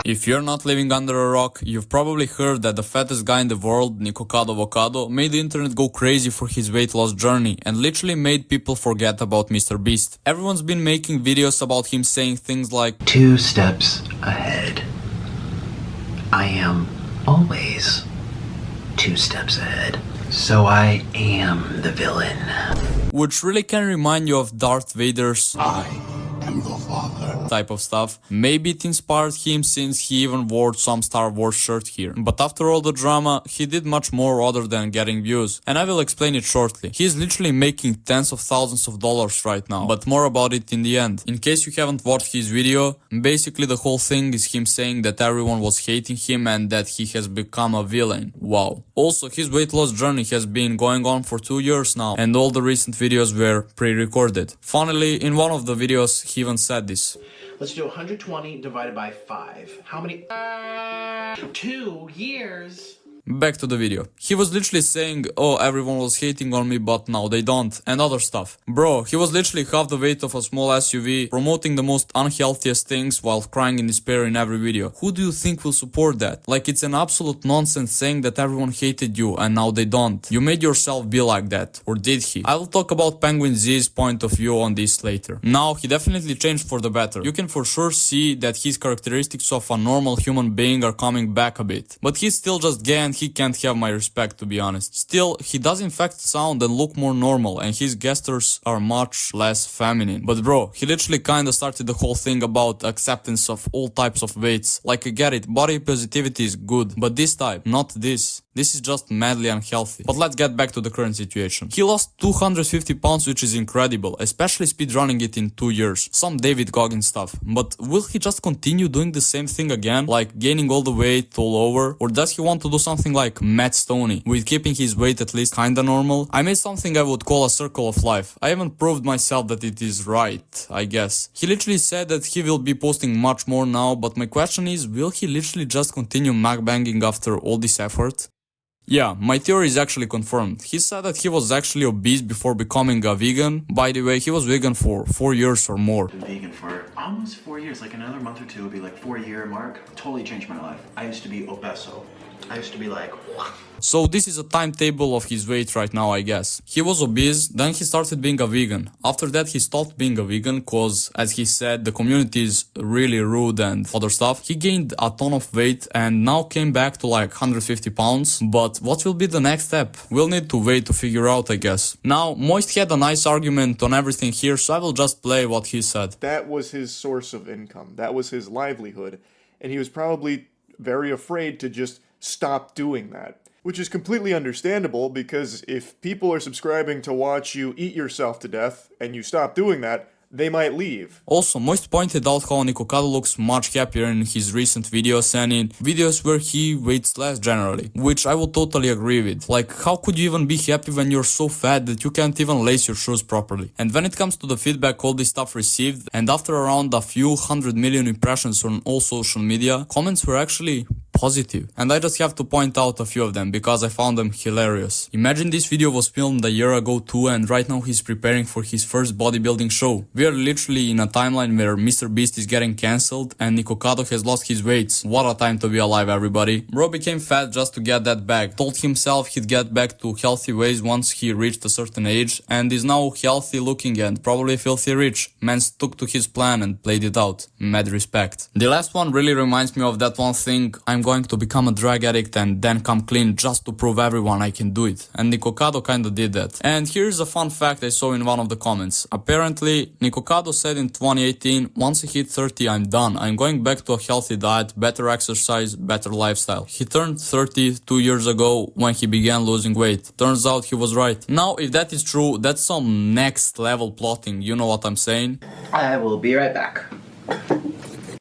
If you're not living under a rock, you've probably heard that the fattest guy in the world, Nikocado Avocado, made the internet go crazy for his weight loss journey and literally made people forget about Mr. Beast. Everyone's been making videos about him saying things like 2 steps ahead. I am always 2 steps ahead. So I am the villain. Which really can remind you of Darth Vader's I am the father type of stuff. Maybe it inspired him since he even wore some Star Wars shirt here. But after all the drama, he did much more other than getting views. And I will explain it shortly. He's literally making tens of thousands of dollars right now. But more about it in the end. In case you haven't watched his video, basically the whole thing is him saying that everyone was hating him and that he has become a villain. Wow. Also, his weight loss journey has been going on for 2 years now, and all the recent videos were pre-recorded. Funnily, in one of the videos, he even said this. Let's do 120 divided by 5. How many? 2 years. Back to the video. He was literally saying, oh, everyone was hating on me, but now they don't, and other stuff. Bro, he was literally half the weight of a small SUV, promoting the most unhealthiest things while crying in despair in every video. Who do you think will support that? Like, it's an absolute nonsense saying that everyone hated you and now they don't. You made yourself be like that. Or did he? I will talk about Penguin Z's point of view on this later. Now, he definitely changed for the better. You can for sure see that his characteristics of a normal human being are coming back a bit. But he's still just gay and he can't have my respect, to be honest. Still, he does in fact sound and look more normal, and his gestures are much less feminine. But bro, he literally kinda started the whole thing about acceptance of all types of weights. Like, I get it, body positivity is good, but this type, not this. This is just madly unhealthy. But let's get back to the current situation. He lost 250 pounds, which is incredible, especially speedrunning it in 2 years. Some David Goggins stuff. But will he just continue doing the same thing again, like gaining all the weight all over? Or does he want to do something like Matt Stoney, with keeping his weight at least kinda normal? I made something I would call a circle of life. I haven't proved myself that it is right, I guess. He literally said that he will be posting much more now, but my question is, will he literally just continue mukbanging after all this effort? Yeah, my theory is actually confirmed. He said that he was actually obese before becoming a vegan. By the way, he was vegan for 4 years or more. Been vegan for almost 4 years. Like another month or two would be like 4-year mark. Totally changed my life. I used to be obeso. I used to be like... So this is a timetable of his weight right now, I guess. He was obese, then he started being a vegan. After that he stopped being a vegan cause, as he said, the community is really rude and other stuff. He gained a ton of weight and now came back to like 150 pounds. But what will be the next step? We'll need to wait to figure out, I guess. Now, Moist had a nice argument on everything here, so I will just play what he said. That was his source of income. That was his livelihood. And he was probably very afraid to just stop doing that. Which is completely understandable, because if people are subscribing to watch you eat yourself to death and you stop doing that, they might leave. Also, Moist pointed out how Nikocado looks much happier in his recent videos and in videos where he weighs less generally, which I would totally agree with. Like, how could you even be happy when you're so fat that you can't even lace your shoes properly? And when it comes to the feedback all this stuff received, and after around a few 100 million impressions on all social media, comments were actually positive. And I just have to point out a few of them because I found them hilarious. Imagine this video was filmed a year ago too, and right now he's preparing for his first bodybuilding show. We are literally in a timeline where Mr. Beast is getting cancelled and Nikocado has lost his weights. What a time to be alive, everybody. Bro became fat just to get that back. Told himself he'd get back to healthy ways once he reached a certain age, and is now healthy looking and probably filthy rich. Man stuck to his plan and played it out. Mad respect. The last one really reminds me of that one thing, I'm going to become a drug addict and then come clean just to prove everyone I can do it. And Nikocado kinda did that. And here's a fun fact I saw in one of the comments. Apparently, Nikocado said in 2018, once I hit 30 I'm done. I'm going back to a healthy diet, better exercise, better lifestyle. He turned 30 2 years ago when he began losing weight. Turns out he was right. Now, if that is true, that's some next level plotting, you know what I'm saying? I will be right back.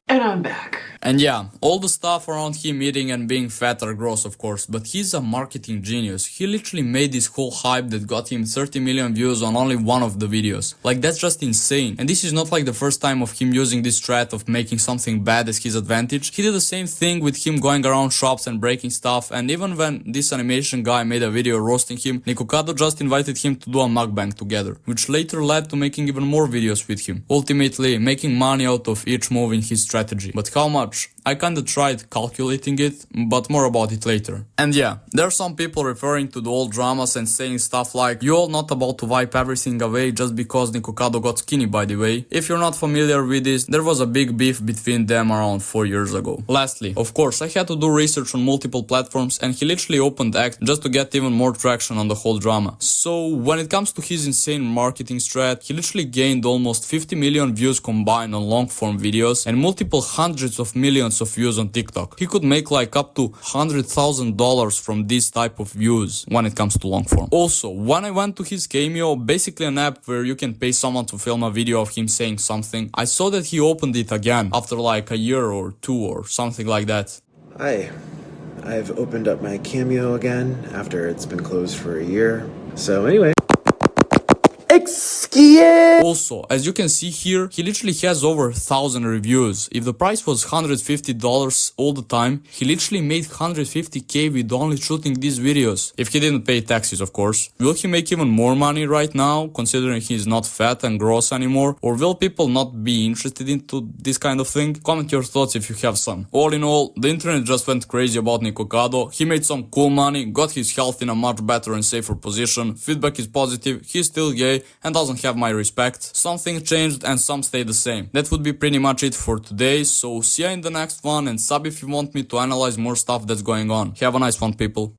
And I'm back. And yeah, all the stuff around him eating and being fat are gross, of course, but he's a marketing genius. He literally made this whole hype that got him 30 million views on only one of the videos. Like, that's just insane. And this is not like the first time of him using this strat of making something bad as his advantage. He did the same thing with him going around shops and breaking stuff, and even when this animation guy made a video roasting him, Nikocado just invited him to do a mukbang together, which later led to making even more videos with him, ultimately making money out of each move in his strategy. But how much? I kinda tried calculating it, but more about it later. And yeah, there are some people referring to the old dramas and saying stuff like, "You all not about to wipe everything away just because Nikocado got skinny, by the way." If you're not familiar with this, there was a big beef between them around 4 years ago. Lastly, of course, I had to do research on multiple platforms and he literally opened Act just to get even more traction on the whole drama. So when it comes to his insane marketing strat, he literally gained almost 50 million views combined on long form videos and multiple hundreds of millions of views on TikTok. He could make like up to $100,000 from this type of views when it comes to long form. Also, when I went to his Cameo, basically an app where you can pay someone to film a video of him saying something, I saw that he opened it again after like a year or two or something like that. Hi, I've opened up my Cameo again after it's been closed for a year. So anyway. Also, as you can see here, he literally has over 1,000 reviews. If the price was $150 all the time, he literally made $150k with only shooting these videos. If he didn't pay taxes, of course. Will he make even more money right now, considering he's not fat and gross anymore? Or will people not be interested into this kind of thing? Comment your thoughts if you have some. All in all, the internet just went crazy about Nikocado. He made some cool money, got his health in a much better and safer position, feedback is positive, he's still gay and doesn't have my respect. Something changed and some stayed the same. That would be pretty much it for today, so see ya in the next one and sub if you want me to analyze more stuff that's going on. Have a nice one, people.